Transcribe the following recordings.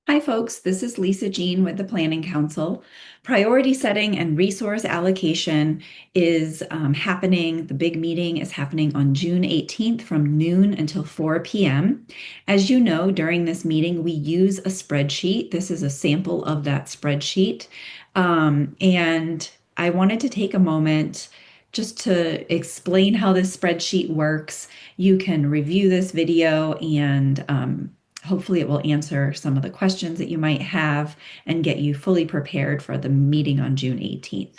Hi, folks. This is Lisa Jean with the Planning Council. Priority setting and resource allocation is happening. The big meeting is happening on June 18th from noon until 4 p.m. As you know, during this meeting, we use a spreadsheet. This is a sample of that spreadsheet. And I wanted to take a moment just to explain how this spreadsheet works. You can review this video and hopefully it will answer some of the questions that you might have and get you fully prepared for the meeting on June 18th.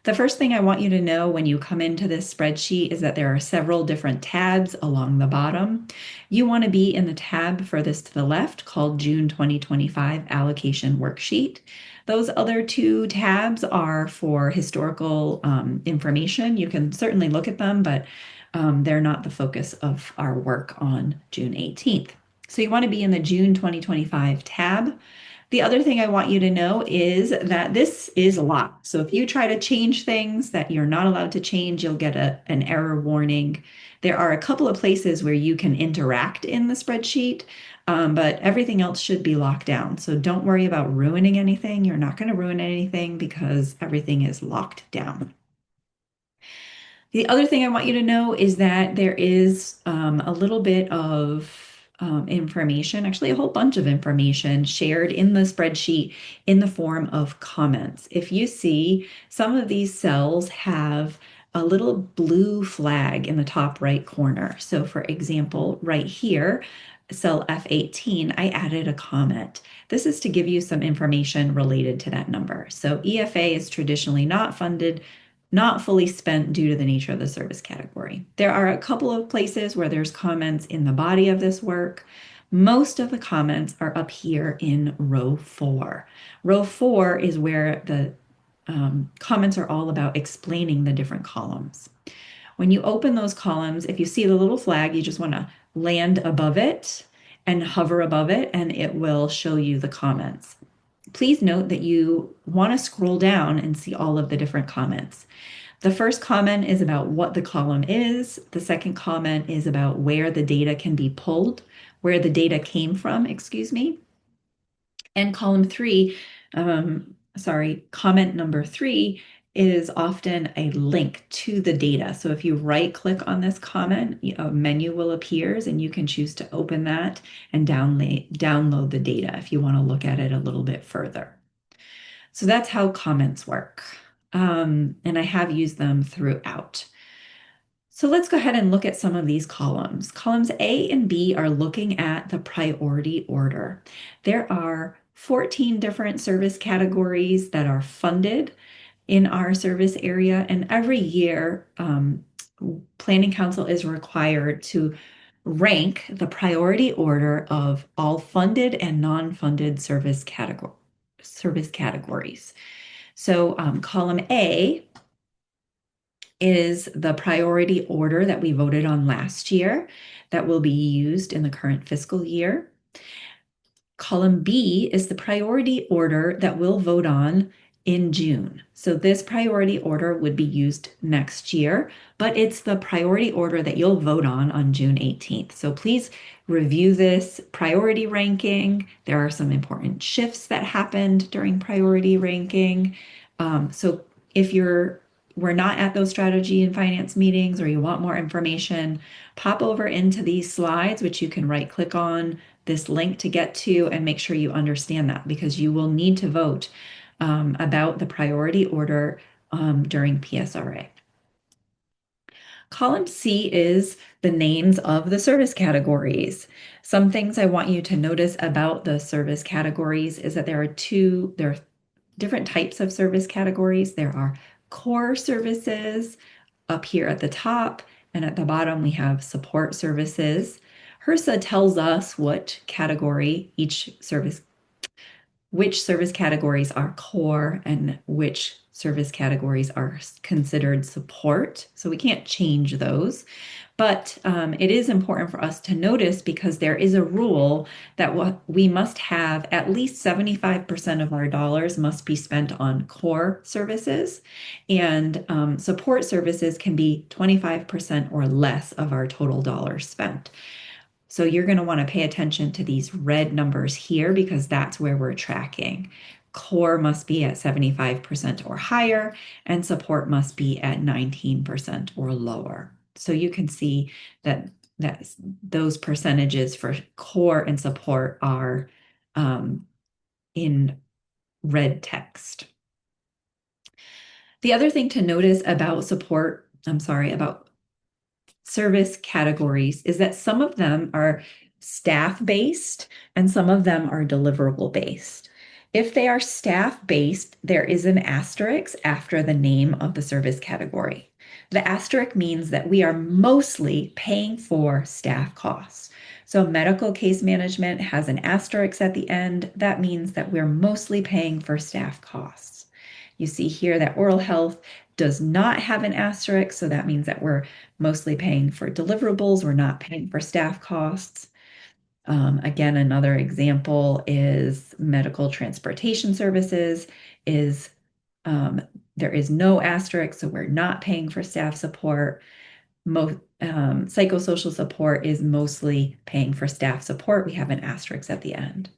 The first thing I want you to know when you come into this spreadsheet is that there are several different tabs along the bottom. You want to be in the tab furthest to the left called June 2025 Allocation Worksheet. Those other two tabs are for historical information. You can certainly look at them, but they're not the focus of our work on June 18th. So you want to be in the June 2025 tab. The other thing I want you to know is that this is locked. So if you try to change things that you're not allowed to change, you'll get an error warning. There are a couple of places where you can interact in the spreadsheet, but everything else should be locked down. So don't worry about ruining anything. You're not going to ruin anything because everything is locked down. The other thing I want you to know is that there is a little bit of information, actually a whole bunch of information shared in the spreadsheet in the form of comments. If you see, some of these cells have a little blue flag in the top right corner. So for example, right here, cell F18, I added a comment. This is to give you some information related to that number. So EFA is traditionally not funded, not fully spent due to the nature of the service category. There are a couple of places where there's comments in the body of this work. Most of the comments are up here in row 4. Row 4 is where the comments are all about explaining the different columns. When you open those columns, if you see the little flag, you just want to land above it and hover above it, and it will show you the comments. Please note that you want to scroll down and see all of the different comments. The first comment is about what the column is. The second comment is about where the data can be pulled, where the data came from, excuse me. And comment number 3 is often a link to the data. So if you right click on this comment, a menu will appear and you can choose to open that and download the data if you want to look at it a little bit further. So that's how comments work. And I have used them throughout. So let's go ahead and look at some of these columns. Columns A and B are looking at the priority order. There are 14 different service categories that are funded in our service area, and every year, Planning Council is required to rank the priority order of all funded and non-funded service categories. So column A is the priority order that we voted on last year that will be used in the current fiscal year. Column B is the priority order that we'll vote on in June. So this priority order would be used next year, but it's the priority order that you'll vote on June 18th. So please review this priority ranking. There are some important shifts that happened during priority ranking. So if we're not at those strategy and finance meetings or you want more information, pop over into these slides, which you can right click on this link to get to and make sure you understand that because you will need to vote about the priority order during PSRA. Column C is the names of the service categories. Some things I want you to notice about the service categories is that there are different types of service categories. There are core services up here at the top, and at the bottom we have support services. HRSA tells us which service categories are core and which service categories are considered support. So we can't change those. But it is important for us to notice because there is a rule that we must have at least 75% of our dollars must be spent on core services, and support services can be 25% or less of our total dollars spent. So you're going to want to pay attention to these red numbers here because that's where we're tracking. Core must be at 75% or higher, and support must be at 19% or lower. So you can see that those percentages for core and support are in red text. The other thing to notice about about service categories is that some of them are staff-based and some of them are deliverable-based. If they are staff-based, there is an asterisk after the name of the service category. The asterisk means that we are mostly paying for staff costs. So medical case management has an asterisk at the end. That means that we're mostly paying for staff costs. You see here that oral health does not have an asterisk, so that means that we're mostly paying for deliverables. We're not paying for staff costs. Again, another example is medical transportation services is there is no asterisk, so we're not paying for staff support. Psychosocial support is mostly paying for staff support. We have an asterisk at the end.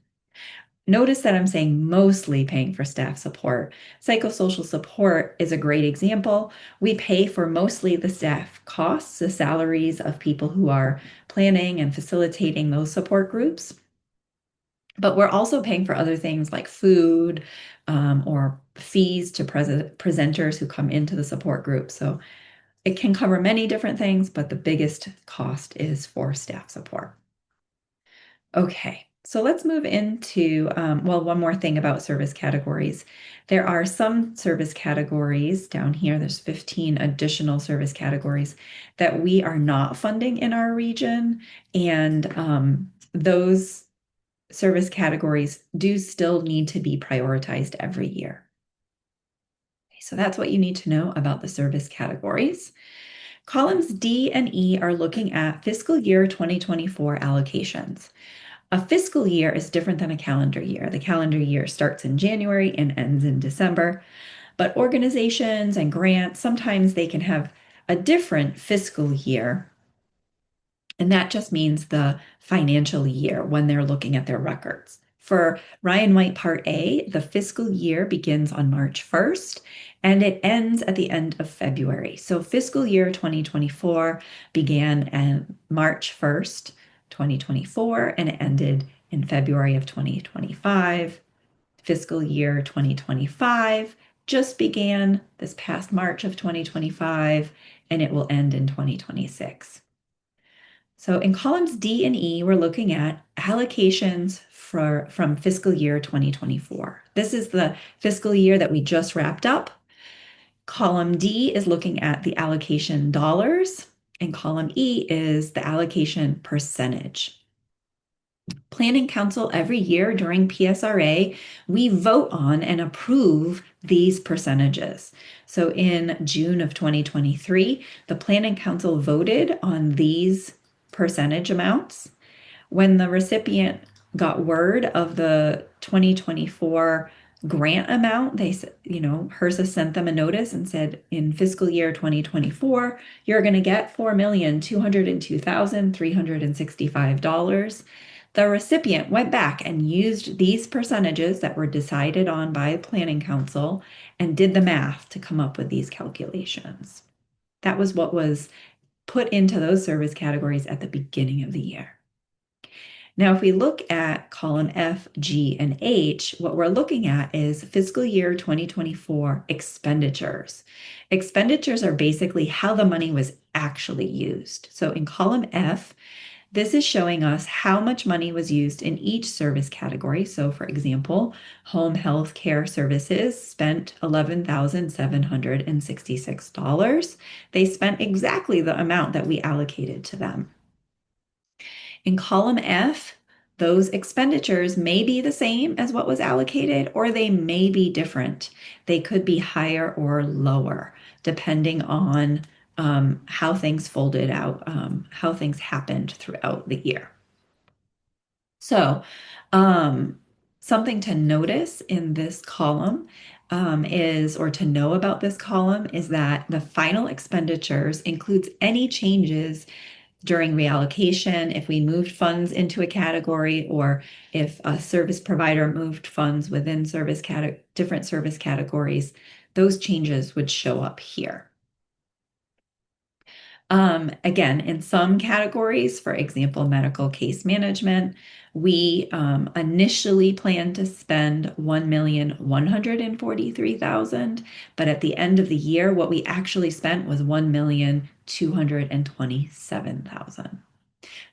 Notice that I'm saying mostly paying for staff support. Psychosocial support is a great example. We pay for mostly the staff costs, the salaries of people who are planning and facilitating those support groups. But we're also paying for other things like food or fees to presenters who come into the support group. So it can cover many different things, but the biggest cost is for staff support. Okay, so let's move into, one more thing about service categories. There are some service categories down here, there's 15 additional service categories that we are not funding in our region, and those service categories do still need to be prioritized every year. Okay, so that's what you need to know about the service categories. Columns D and E are looking at fiscal year 2024 allocations. A fiscal year is different than a calendar year. The calendar year starts in January and ends in December, but organizations and grants, sometimes they can have a different fiscal year. And that just means the financial year when they're looking at their records. For Ryan White Part A, the fiscal year begins on March 1st and it ends at the end of February. So fiscal year 2024 began on March 1st, 2024, and it ended in February of 2025. Fiscal year 2025 just began this past March of 2025, and it will end in 2026. So in columns D and E, we're looking at allocations from fiscal year 2024. This is the fiscal year that we just wrapped up. Column D is looking at the allocation dollars, and column E is the allocation percentage. Planning Council every year during PSRA, we vote on and approve these percentages. So in June of 2023, the Planning Council voted on these percentage amounts. When the recipient got word of the 2024 grant amount, they said, HRSA sent them a notice and said, in fiscal year 2024, you're going to get $4,202,365. The recipient went back and used these percentages that were decided on by Planning Council and did the math to come up with these calculations. That was what was put into those service categories at the beginning of the year. Now, if we look at column F, G, and H, what we're looking at is fiscal year 2024 expenditures. Expenditures are basically how the money was actually used. So in column F, this is showing us how much money was used in each service category. So for example, home health care services spent $11,766. They spent exactly the amount that we allocated to them. In column F, those expenditures may be the same as what was allocated, or they may be different. They could be higher or lower, depending on how things folded out, how things happened throughout the year. So, something to notice in this column or to know about this column is that the final expenditures includes any changes during reallocation, if we moved funds into a category or if a service provider moved funds within different service categories, those changes would show up here. Again, in some categories, for example, medical case management, we initially planned to spend 1,143,000, but at the end of the year, what we actually spent was 1,227,000.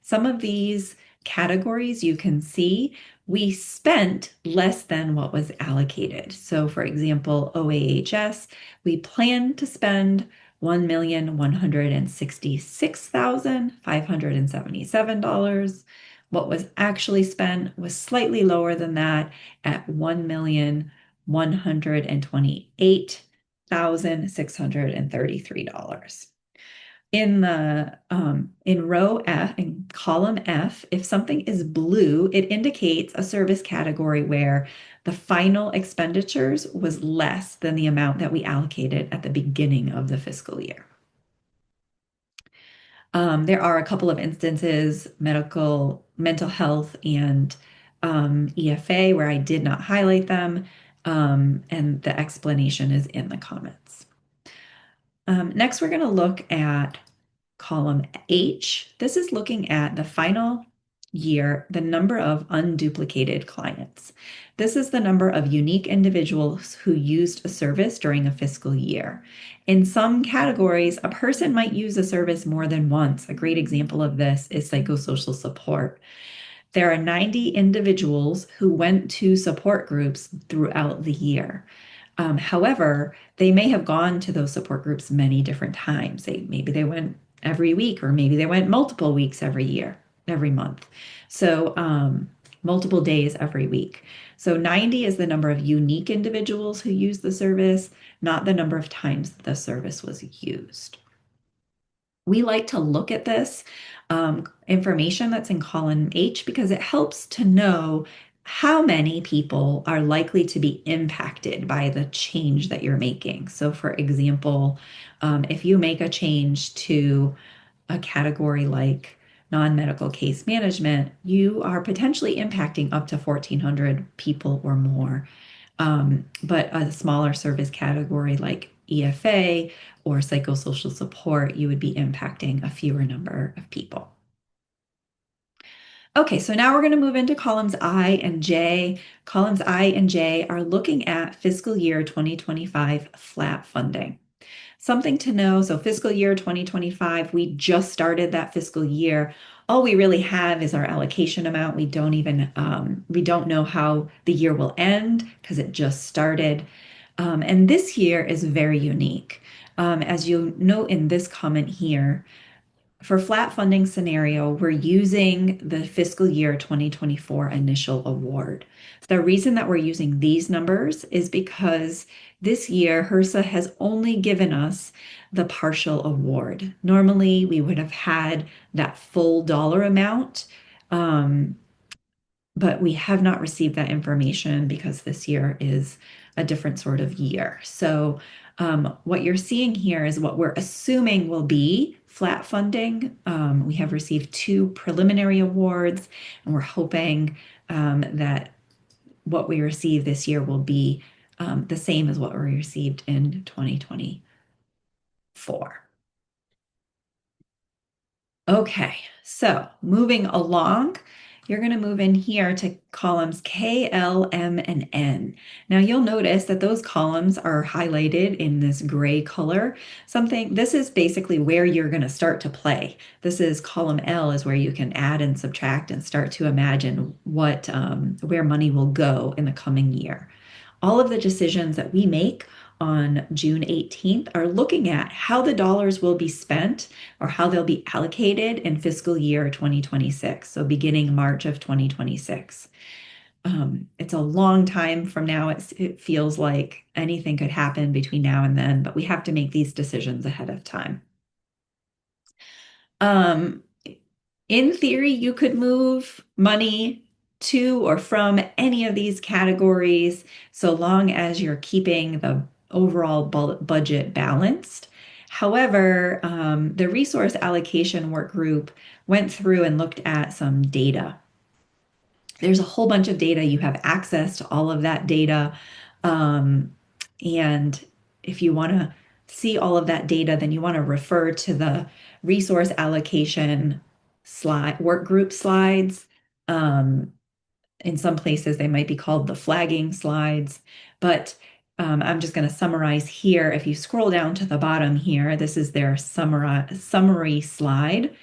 Some of these categories you can see we spent less than what was allocated. So, for example, OAHS, we planned to spend $1,166,577. What was actually spent was slightly lower than that at $1,128,633. In row F, in column F, if something is blue, it indicates a service category where the final expenditures was less than the amount that we allocated at the beginning of the fiscal year. There are a couple of instances, mental health, and EFA, where I did not highlight them, and the explanation is in the comments. Next, we're going to look at column H. This is looking at the final year, the number of unduplicated clients. This is the number of unique individuals who used a service during a fiscal year. In some categories, a person might use a service more than once. A great example of this is psychosocial support. There are 90 individuals who went to support groups throughout the year. However, they may have gone to those support groups many different times. Maybe they went every week, or maybe they went multiple weeks every month. So multiple days every week. So 90 is the number of unique individuals who use the service, not the number of times the service was used. We like to look at this information that's in column H because it helps to know how many people are likely to be impacted by the change that you're making. So, for example, if you make a change to a category like non-medical case management, you are potentially impacting up to 1,400 people or more. But a smaller service category like EFA or psychosocial support, you would be impacting a fewer number of people. Okay, so now we're going to move into columns I and J. Columns I and J are looking at fiscal year 2025 flat funding. Something to know, so fiscal year 2025, we just started that fiscal year. All we really have is our allocation amount. We don't know how the year will end because it just started. And this year is very unique. As you note in this comment here, for flat funding scenario, we're using the fiscal year 2024 initial award. The reason that we're using these numbers is because this year HRSA has only given us the partial award. Normally, we would have had that full dollar amount, but we have not received that information because this year is a different sort of year. So what you're seeing here is what we're assuming will be flat funding. We have received 2 preliminary awards, and we're hoping that what we receive this year will be the same as what we received in 2024. Okay, so moving along, you're going to move in here to columns K, L, M, and N. Now you'll notice that those columns are highlighted in this gray color. This is basically where you're going to start to play. This is column L is where you can add and subtract and start to imagine where money will go in the coming year. All of the decisions that we make on June 18th are looking at how the dollars will be spent or how they'll be allocated in fiscal year 2026, so beginning March of 2026. It's a long time from now. It feels like anything could happen between now and then, but we have to make these decisions ahead of time. In theory, you could move money to or from any of these categories so long as you're keeping the overall budget balanced. However, the resource allocation work group went through and looked at some data. There's a whole bunch of data. You have access to all of that data. Um, and if you want to see all of that data, then you want to refer to the resource allocation slide, work group slides. Um, in some places, they might be called the flagging slides, but I'm just going to summarize here. If you scroll down to the bottom here, this is their summary slide.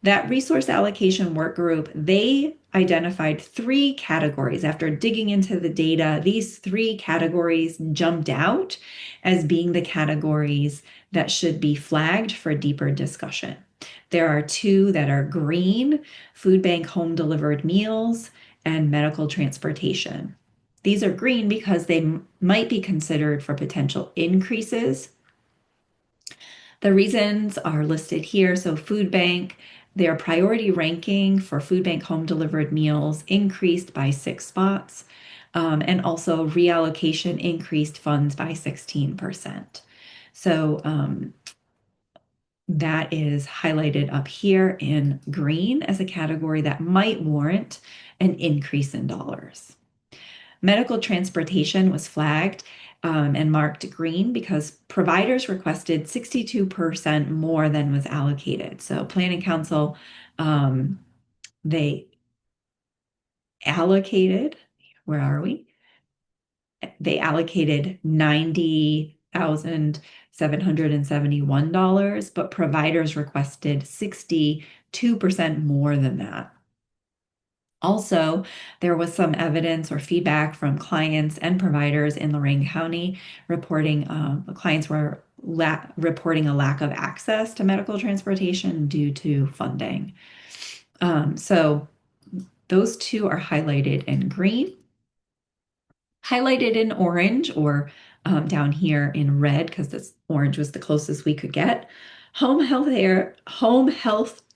That resource allocation work group, they identified three categories. After digging into the data, these three categories jumped out as being the categories that should be flagged for deeper discussion. There are two that are green: food bank home delivered meals and medical transportation. These are green because they might be considered for potential increases. The reasons are listed here. So food bank, their priority ranking for food bank home delivered meals increased by 6 spots. And also reallocation increased funds by 16%. So that is highlighted up here in green as a category that might warrant an increase in dollars. Medical transportation was flagged and marked green because providers requested 62% more than was allocated. So Planning Council, they allocated, where are we? They allocated $90,771, but providers requested 62% more than that. Also, there was some evidence or feedback from clients and providers in Lorain County reporting clients were reporting a lack of access to medical transportation due to funding. So those two are highlighted in green. Highlighted in orange, or down here in red, because this orange was the closest we could get. Home health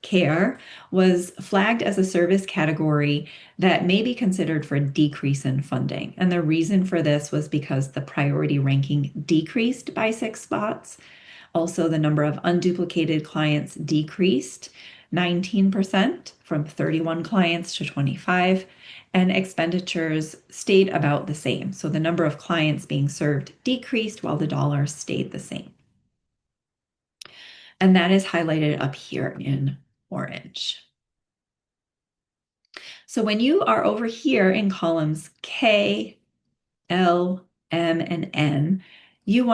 care was flagged as a service category that may be considered for a decrease in funding. And the reason for this was because the priority ranking decreased by 6 spots. Also, the number of unduplicated clients decreased 19% from 31 clients to 25, and expenditures stayed about the same. So the number of clients being served decreased while the dollars stayed the same. And that is highlighted up here in orange. So when you are over here in columns K, L, M, and N, you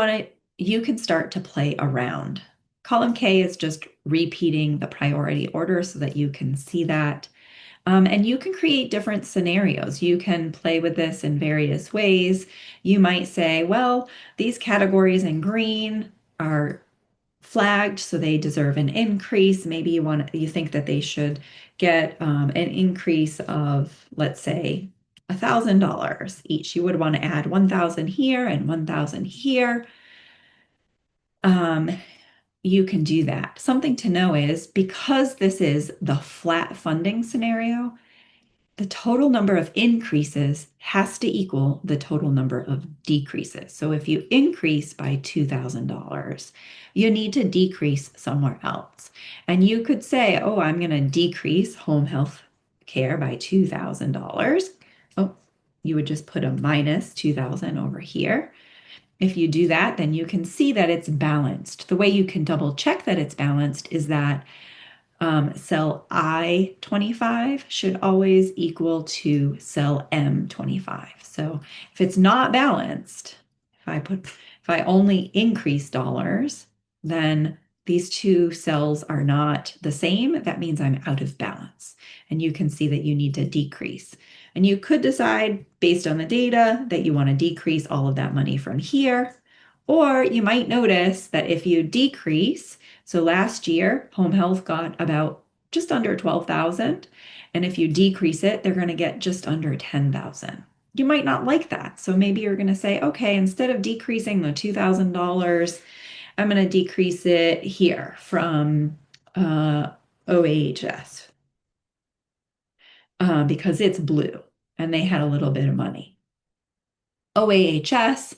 can start to play around. Column K is just repeating the priority order so that you can see that. And you can create different scenarios. You can play with this in various ways. You might say, well, these categories in green are flagged, so they deserve an increase. Maybe you think that they should get an increase of, let's say, $1,000 each. You would want to add 1,000 here and 1,000 here. You can do that. Something to know is because this is the flat funding scenario, the total number of increases has to equal the total number of decreases. So if you increase by $2,000, you need to decrease somewhere else. And you could say, oh, I'm going to decrease home health care by $2,000. Oh, you would just put a minus 2,000 over here. If you do that, then you can see that it's balanced. The way you can double check that it's balanced is that cell I-25 should always equal to cell M-25. So if it's not balanced, if I only increase dollars, then these two cells are not the same. That means I'm out of balance. And you can see that you need to decrease. And you could decide based on the data that you want to decrease all of that money from here. Or you might notice that if you decrease, so last year, home health got about just under 12,000. And if you decrease it, they're going to get just under 10,000. You might not like that. So maybe you're going to say, okay, instead of decreasing the $2,000, I'm going to decrease it here from OAHS because it's blue and they had a little bit of money. OAHS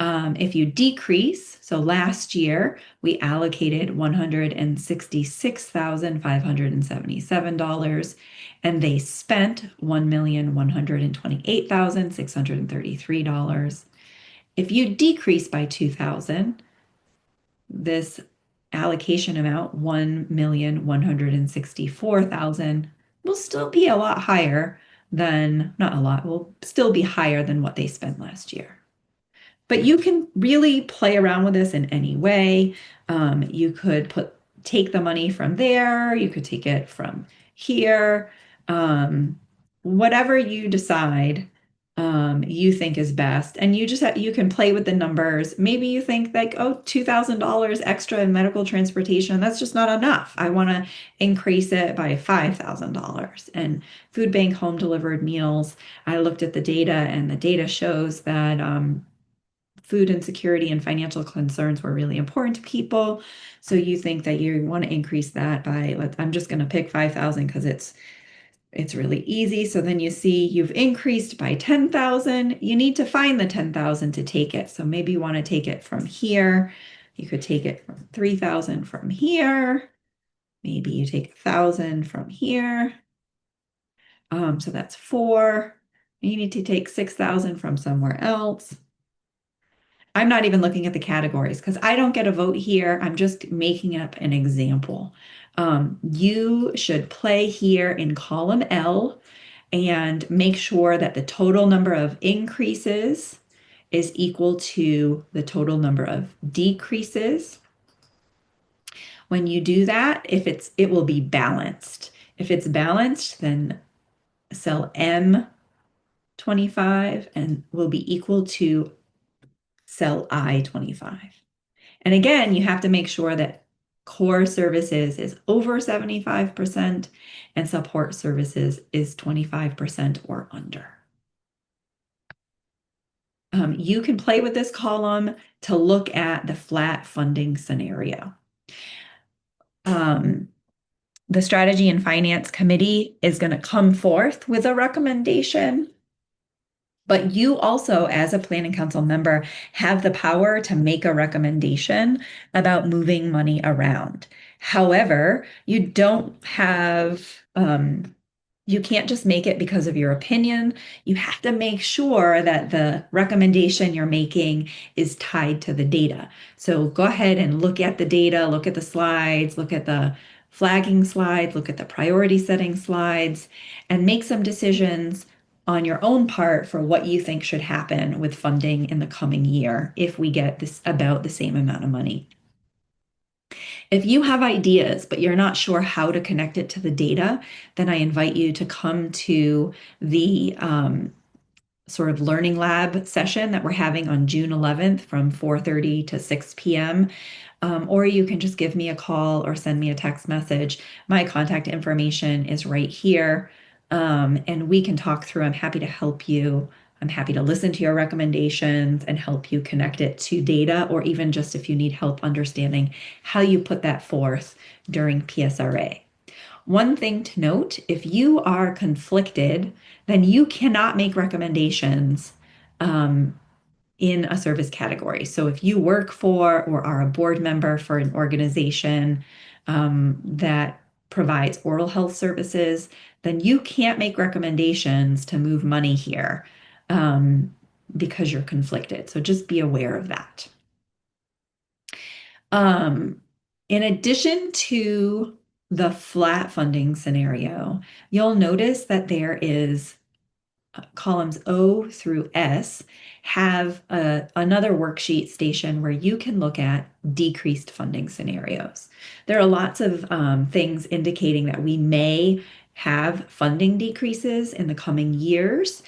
If you decrease, so last year we allocated $166,577 and they spent $1,128,633. If you decrease by 2,000, this allocation amount, 1,164,000, will still be a lot higher than, not a lot, will still be higher than what they spent last year. But you can really play around with this in any way. You could take the money from there, you could take it from here. Whatever you decide, you think is best. And you can play with the numbers. Maybe you think like, oh, $2,000 extra in medical transportation, that's just not enough. I want to increase it by $5,000. And food bank home delivered meals, I looked at the data and the data shows that food insecurity and financial concerns were really important to people. So you think that you want to increase that by, I'm just going to pick 5,000 because it's really easy. So then you see you've increased by 10,000. You need to find the 10,000 to take it. So maybe you want to take it from here. You could take it from 3,000 from here. Maybe you take 1,000 from here. So that's four. You need to take 6,000 from somewhere else. I'm not even looking at the categories because I don't get a vote here. I'm just making up an example. You should play here in column L and make sure that the total number of increases is equal to the total number of decreases. When you do that, it will be balanced. If it's balanced, then cell M25 and will be equal to cell I25. And again, you have to make sure that core services is over 75% and support services is 25% or under. You can play with this column to look at the flat funding scenario. The Strategy and Finance Committee is going to come forth with a recommendation. But you also, as a planning council member, have the power to make a recommendation about moving money around. However, you don't have, you can't just make it because of your opinion. You have to make sure that the recommendation you're making is tied to the data. So go ahead and look at the data, look at the slides, look at the flagging slides, look at the priority setting slides, and make some decisions on your own part for what you think should happen with funding in the coming year if we get this about the same amount of money. If you have ideas, but you're not sure how to connect it to the data, then I invite you to come to the sort of learning lab session that we're having on June 11th from 4:30 to 6 p.m. Or you can just give me a call or send me a text message. My contact information is right here. And we can talk through. I'm happy to help you. I'm happy to listen to your recommendations and help you connect it to data, or even just if you need help understanding how you put that forth during PSRA. One thing to note, if you are conflicted, then you cannot make recommendations in a service category. So if you work for or are a board member for an organization that provides oral health services, then you can't make recommendations to move money here because you're conflicted. So just be aware of that. In addition to the flat funding scenario, you'll notice that there is columns O through S have another worksheet station where you can look at decreased funding scenarios. There are lots of things indicating that we may have funding decreases in the coming years.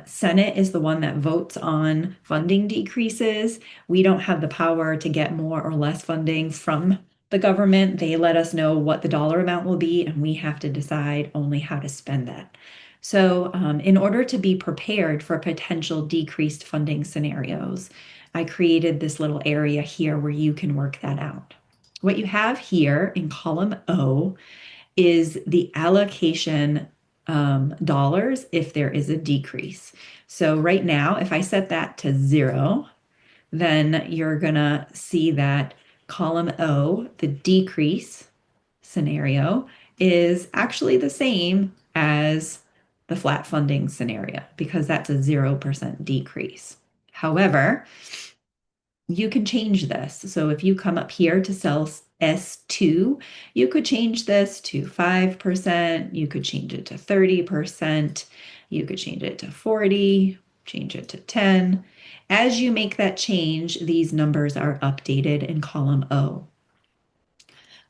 Senate is the one that votes on funding decreases. We don't have the power to get more or less funding from the government. They let us know what the dollar amount will be, and we have to decide only how to spend that. So, in order to be prepared for potential decreased funding scenarios, I created this little area here where you can work that out. What you have here in column O is the allocation dollars if there is a decrease. So right now, if I set that to 0, then you're gonna see that column O, the decrease scenario, is actually the same as the flat funding scenario because that's a 0% decrease. However, you can change this. So if you come up here to cell S2, you could change this to 5%, you could change it to 30%, you could change it to 40, change it to 10. As you make that change, these numbers are updated in column O.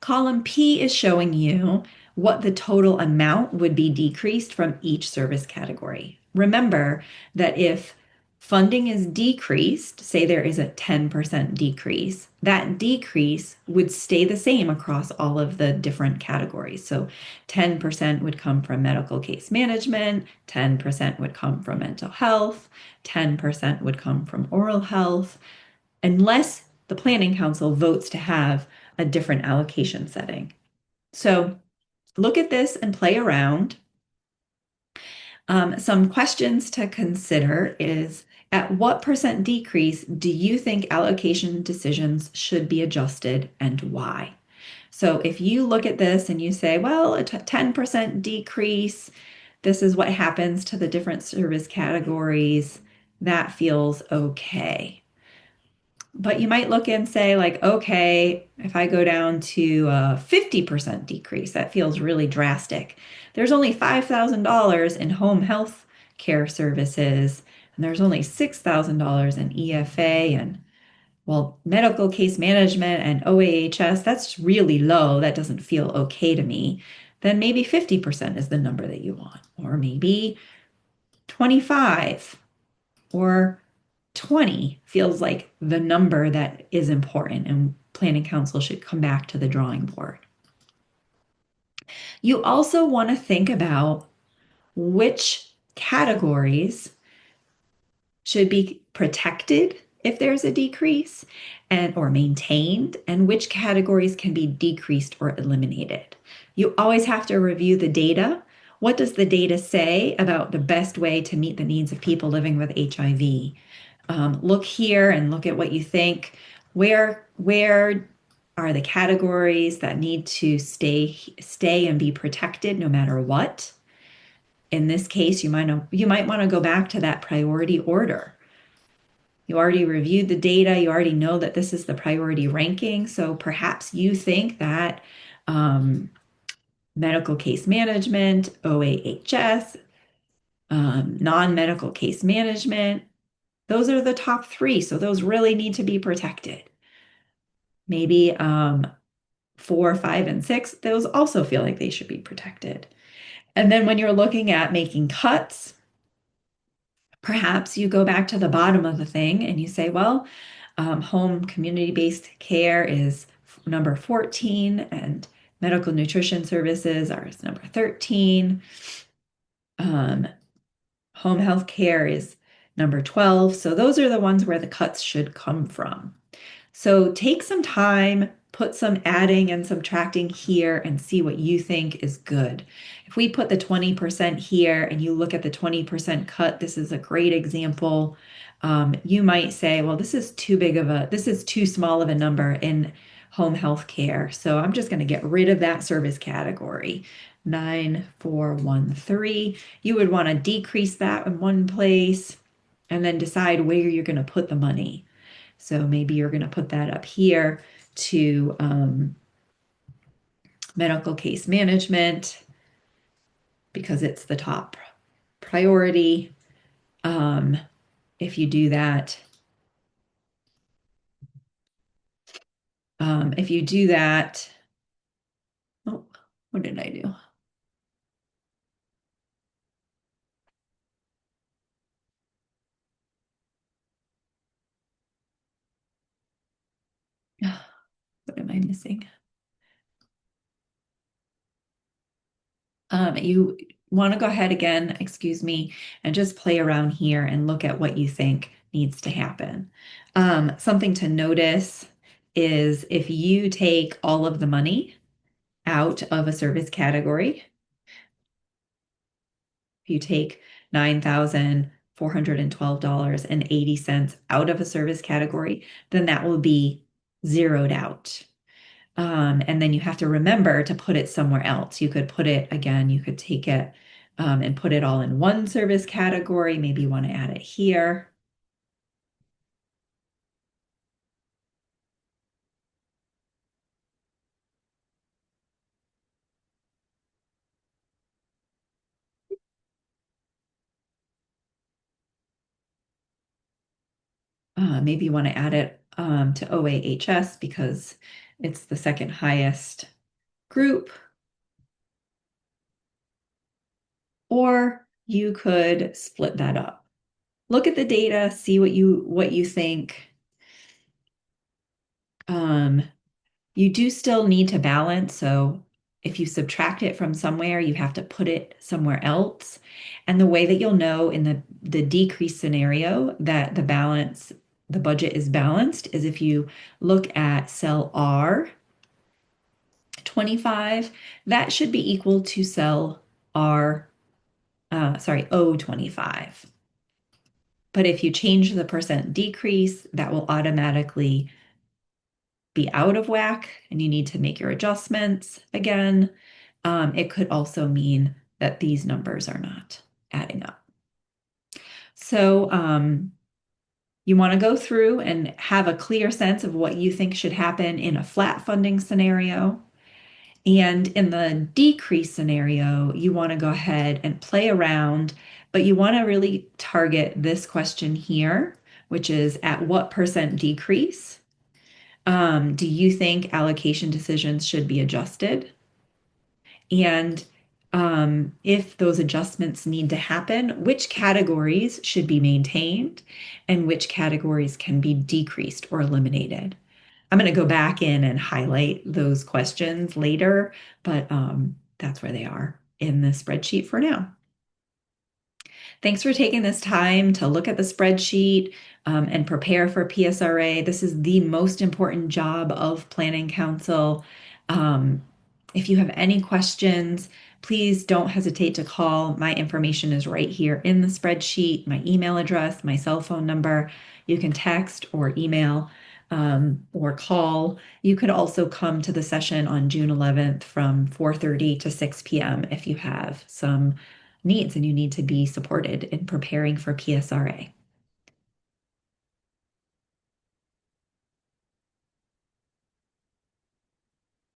Column P is showing you what the total amount would be decreased from each service category. Remember that if funding is decreased, say there is a 10% decrease, that decrease would stay the same across all of the different categories. So 10% would come from medical case management, 10% would come from mental health, 10% would come from oral health, unless the Planning Council votes to have a different allocation setting. So look at this and play around. Some questions to consider is, at what percent decrease do you think allocation decisions should be adjusted and why? So if you look at this and you say, well, a 10% decrease, this is what happens to the different service categories, that feels okay. But you might look and say, like, okay, if I go down to a 50% decrease, that feels really drastic. There's only $5,000 in home health care services, and there's only $6,000 in EFA and, well, medical case management and OAHS. That's really low. That doesn't feel okay to me. Then maybe 50% is the number that you want, or maybe 25 or 20 feels like the number that is important, and Planning Council should come back to the drawing board. You also want to think about which categories should be protected if there's a decrease and or maintained, and which categories can be decreased or eliminated. You always have to review the data. What does the data say about the best way to meet the needs of people living with HIV? Look here and look at what you think. Where are the categories that need to stay and be protected no matter what? In this case, you might want to go back to that priority order. You already reviewed the data. You already know that this is the priority ranking. So perhaps you think that medical case management, OAHS, non-medical case management, those are the top three. So those really need to be protected. Maybe 4, 5, and 6, those also feel like they should be protected. And then when you're looking at making cuts, perhaps you go back to the bottom of the thing and you say, well, home community-based care is number 14 and medical nutrition services are number 13. Home health care is number 12. So those are the ones where the cuts should come from. So take some time, put some adding and subtracting here and see what you think is good. If we put the 20% here and you look at the 20% cut, this is a great example. You might say, well, this is too small of a number in home health care. So I'm just going to get rid of that service category. 9413. You would want to decrease that in one place and then decide where you're going to put the money. So maybe you're going to put that up here to medical case management because it's the top priority. If you do that, oh, what did I do? What am I missing? You want to go ahead again, excuse me, and just play around here and look at what you think needs to happen. Something to notice is if you take all of the money out of a service category, if you take 9,000 $412.80 out of a service category, then that will be zeroed out. And then you have to remember to put it somewhere else. You could put it again, you could take it and put it all in one service category. Maybe you want to add it here. Maybe you want to add it to OAHS because it's the second highest group. Or you could split that up. Look at the data, see what you think. Um, you do still need to balance, so if you subtract it from somewhere, you have to put it somewhere else. And the way that you'll know in the decrease scenario that the budget is balanced is if you look at cell R25, that should be equal to cell O25. But if you change the percent decrease, that will automatically be out of whack and you need to make your adjustments again. It could also mean that these numbers are not adding up. So you want to go through and have a clear sense of what you think should happen in a flat funding scenario. And in the decrease scenario, you want to go ahead and play around, but you want to really target this question here, which is at what percent decrease do you think allocation decisions should be adjusted? And if those adjustments need to happen, which categories should be maintained and which categories can be decreased or eliminated? I'm going to go back in and highlight those questions later, but that's where they are in the spreadsheet for now. Thanks for taking this time to look at the spreadsheet and prepare for PSRA. This is the most important job of Planning Council. If you have any questions, please don't hesitate to call. My information is right here in the spreadsheet, my email address, my cell phone number. You can text or email or call. You could also come to the session on June 11th from 4:30 to 6 p.m. if you have some needs and you need to be supported in preparing for PSRA.